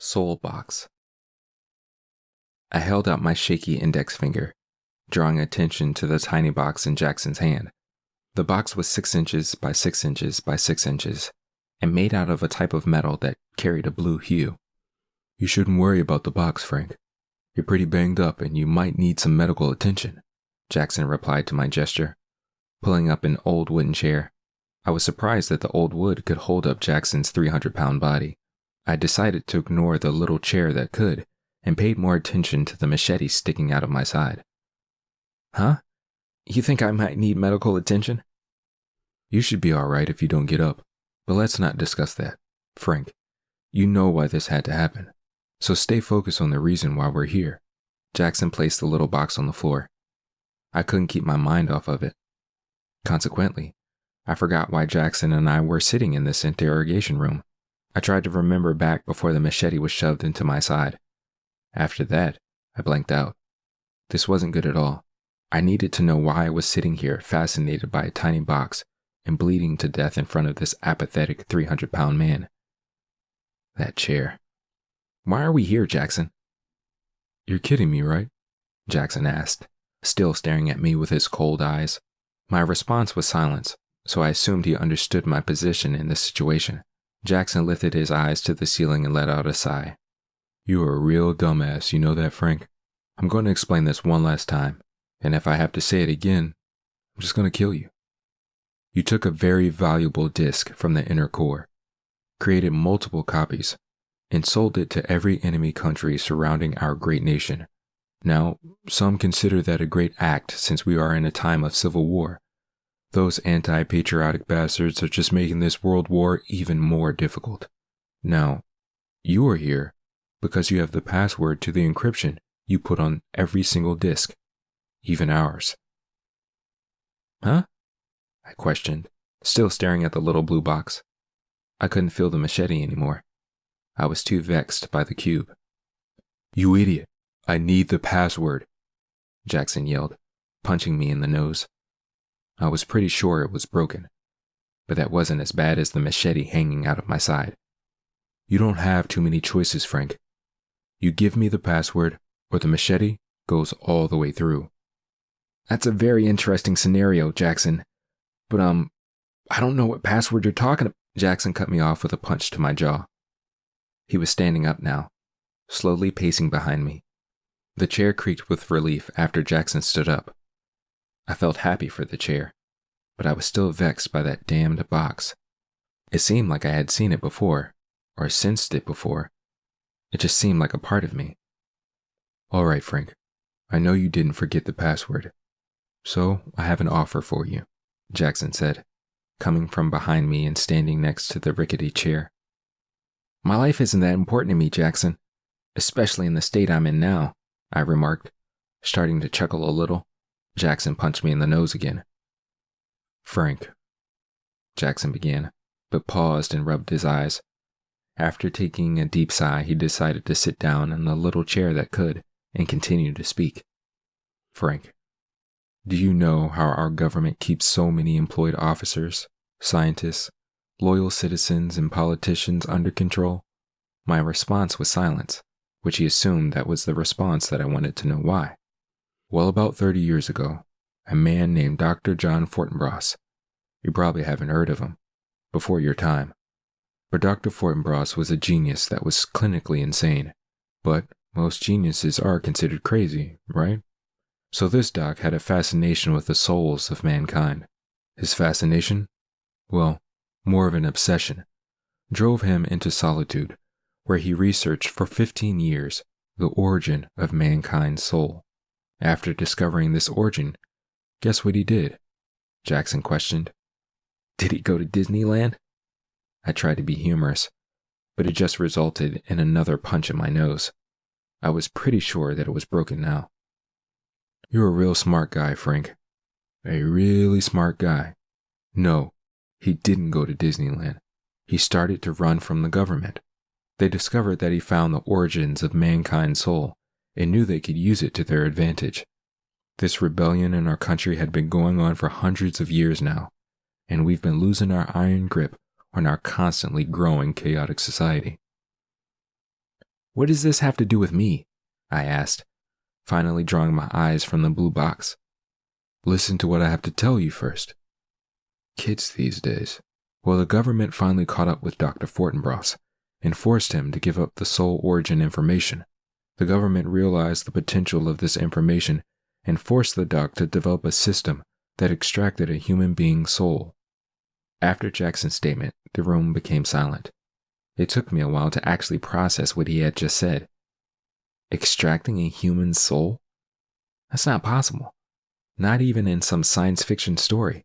Soul box. I held out my shaky index finger, drawing attention to the tiny box in Jackson's hand. The box was 6 inches by 6 inches by 6 inches, and made out of a type of metal that carried a blue hue. "You shouldn't worry about the box, Frank. You're pretty banged up and you might need some medical attention," Jackson replied to my gesture, pulling up an old wooden chair. I was surprised that the old wood could hold up Jackson's 300-pound body. I decided to ignore the little chair that could, and paid more attention to the machete sticking out of my side. "Huh? You think I might need medical attention?" "You should be alright if you don't get up, but let's not discuss that. Frank, you know why this had to happen, so stay focused on the reason why we're here." Jackson placed the little box on the floor. I couldn't keep my mind off of it. Consequently, I forgot why Jackson and I were sitting in this interrogation room. I tried to remember back before the machete was shoved into my side. After that, I blanked out. This wasn't good at all. I needed to know why I was sitting here fascinated by a tiny box and bleeding to death in front of this apathetic 300-pound man. That chair. "Why are we here, Jackson?" "You're kidding me, right?" Jackson asked, still staring at me with his cold eyes. My response was silence, so I assumed he understood my position in this situation. Jackson lifted his eyes to the ceiling and let out a sigh. "You are a real dumbass, you know that, Frank? I'm going to explain this one last time, and if I have to say it again, I'm just going to kill you. You took a very valuable disc from the inner core, created multiple copies, and sold it to every enemy country surrounding our great nation. Now, some consider that a great act since we are in a time of civil war. Those anti-patriotic bastards are just making this world war even more difficult. Now, you are here because you have the password to the encryption you put on every single disk, even ours." "Huh?" I questioned, still staring at the little blue box. I couldn't feel the machete anymore. I was too vexed by the cube. "You idiot! I need the password," Jackson yelled, punching me in the nose. I was pretty sure it was broken, but that wasn't as bad as the machete hanging out of my side. "You don't have too many choices, Frank. You give me the password, or the machete goes all the way through." "That's a very interesting scenario, Jackson. But, I don't know what password you're talking about." Jackson cut me off with a punch to my jaw. He was standing up now, slowly pacing behind me. The chair creaked with relief after Jackson stood up. I felt happy for the chair, but I was still vexed by that damned box. It seemed like I had seen it before, or sensed it before. It just seemed like a part of me. "All right, Frank. I know you didn't forget the password. So I have an offer for you," Jackson said, coming from behind me and standing next to the rickety chair. "My life isn't that important to me, Jackson, especially in the state I'm in now," I remarked, starting to chuckle a little. Jackson punched me in the nose again. "Frank," Jackson began, but paused and rubbed his eyes. After taking a deep sigh, he decided to sit down in the little chair that could and continue to speak. "Frank, do you know how our government keeps so many employed officers, scientists, loyal citizens, and politicians under control?" My response was silence, which he assumed that was the response that I wanted to know why. "Well, about 30 years ago, a man named Dr. John Fortinbras, you probably haven't heard of him, before your time, but Dr. Fortinbras was a genius that was clinically insane, but most geniuses are considered crazy, right? So this doc had a fascination with the souls of mankind. His fascination? Well, more of an obsession, drove him into solitude, where he researched for 15 years the origin of mankind's soul. After discovering this origin, guess what he did? Jackson questioned. "Did he go to Disneyland?" I tried to be humorous, but it just resulted in another punch in my nose. I was pretty sure that it was broken now. "You're a real smart guy, Frank. A really smart guy. No, he didn't go to Disneyland. He started to run from the government. They discovered that he found the origins of mankind's soul and knew they could use it to their advantage. This rebellion in our country had been going on for hundreds of years now, and we've been losing our iron grip on our constantly growing chaotic society." What does this have to do with me? I asked, finally drawing my eyes from the blue box. Listen to what I have to tell you first. Kids these days. Well, the government finally caught up with Dr. Fortinbras and forced him to give up the soul origin information. The government realized the potential of this information and forced the doc to develop a system that extracted a human being's soul. After Jackson's statement, the room became silent. It took me a while to actually process what he had just said. Extracting a human soul? That's not possible. Not even in some science fiction story.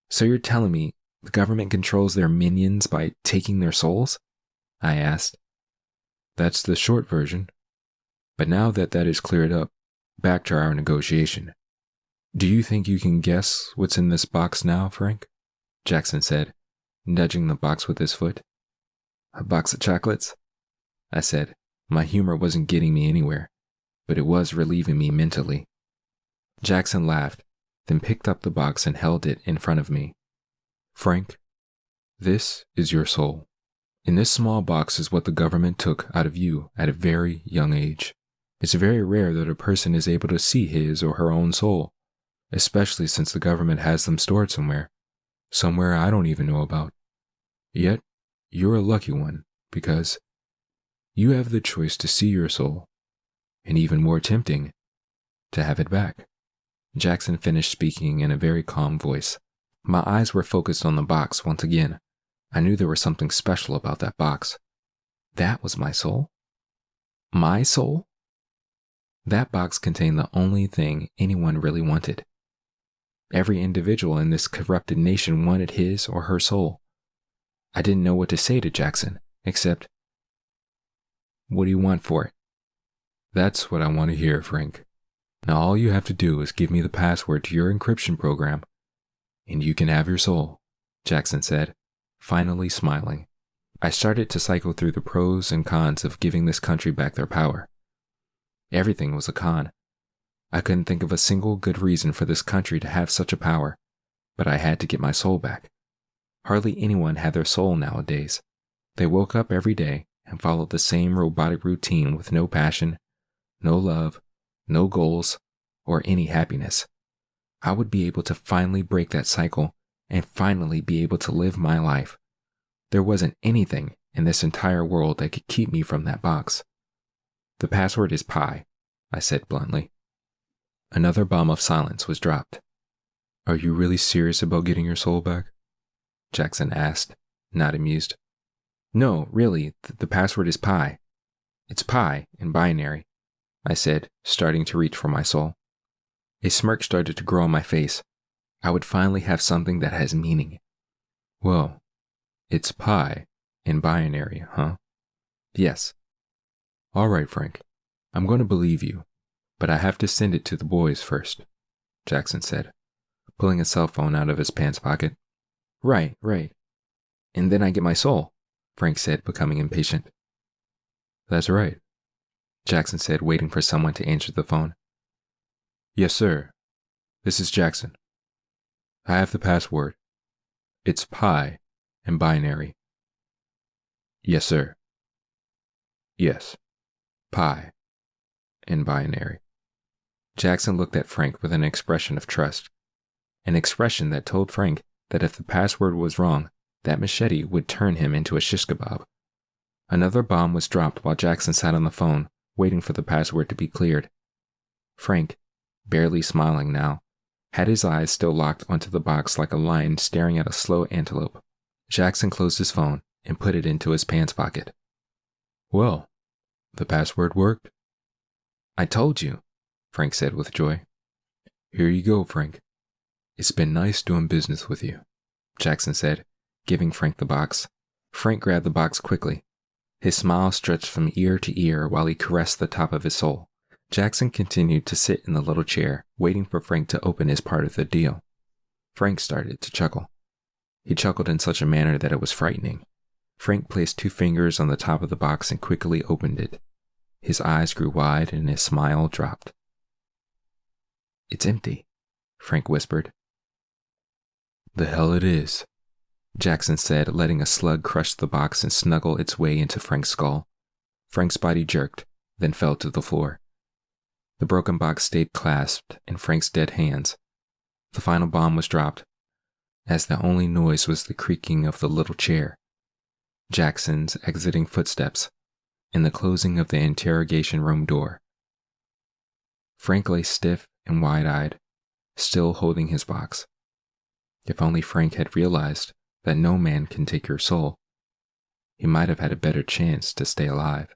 So you're telling me the government controls their minions by taking their souls? I asked. That's the short version. But now that is cleared up, back to our negotiation. Do you think you can guess what's in this box now, Frank? Jackson said, nudging the box with his foot. A box of chocolates? I said. My humor wasn't getting me anywhere, but it was relieving me mentally. Jackson laughed, then picked up the box and held it in front of me. Frank, this is your soul. In this small box is what the government took out of you at a very young age. It's very rare that a person is able to see his or her own soul, especially since the government has them stored somewhere I don't even know about. Yet, you're a lucky one, because you have the choice to see your soul, and even more tempting, to have it back. Jackson finished speaking in a very calm voice. My eyes were focused on the box once again. I knew there was something special about that box. That was my soul? My soul? That box contained the only thing anyone really wanted. Every individual in this corrupted nation wanted his or her soul. I didn't know what to say to Jackson, except, what do you want for it? That's what I want to hear, Frank. Now all you have to do is give me the password to your encryption program, and you can have your soul, Jackson said, finally smiling. I started to cycle through the pros and cons of giving this country back their power. Everything was a con. I couldn't think of a single good reason for this country to have such a power, but I had to get my soul back. Hardly anyone had their soul nowadays. They woke up every day and followed the same robotic routine with no passion, no love, no goals, or any happiness. I would be able to finally break that cycle and finally be able to live my life. There wasn't anything in this entire world that could keep me from that box. The password is pi, I said bluntly. Another bomb of silence was dropped. Are you really serious about getting your soul back? Jackson asked, not amused. No, really, the password is pi. It's pi in binary, I said, starting to reach for my soul. A smirk started to grow on my face. I would finally have something that has meaning. Well, it's pi in binary, huh? Yes. All right, Frank. I'm going to believe you, but I have to send it to the boys first, Jackson said, pulling a cell phone out of his pants pocket. Right. And then I get my soul, Frank said, becoming impatient. That's right, Jackson said, waiting for someone to answer the phone. Yes, sir. This is Jackson. I have the password. It's pi in binary. Yes, sir. Yes, pi in binary. Jackson looked at Frank with an expression of trust, an expression that told Frank that if the password was wrong, that machete would turn him into a shish kebab. Another bomb was dropped while Jackson sat on the phone, waiting for the password to be cleared. Frank, barely smiling now, had his eyes still locked onto the box like a lion staring at a slow antelope. Jackson closed his phone and put it into his pants pocket. Well, the password worked. I told you, Frank said with joy. Here you go, Frank. It's been nice doing business with you, Jackson said, giving Frank the box. Frank grabbed the box quickly. His smile stretched from ear to ear while he caressed the top of his soul. Jackson continued to sit in the little chair, waiting for Frank to open his part of the deal. Frank started to chuckle. He chuckled in such a manner that it was frightening. Frank placed 2 fingers on the top of the box and quickly opened it. His eyes grew wide and his smile dropped. It's empty, Frank whispered. The hell it is, Jackson said, letting a slug crush the box and snuggle its way into Frank's skull. Frank's body jerked, then fell to the floor. The broken box stayed clasped in Frank's dead hands. The final bomb was dropped, as the only noise was the creaking of the little chair, Jackson's exiting footsteps, and the closing of the interrogation room door. Frank lay stiff and wide-eyed, still holding his box. If only Frank had realized that no man can take your soul, he might have had a better chance to stay alive.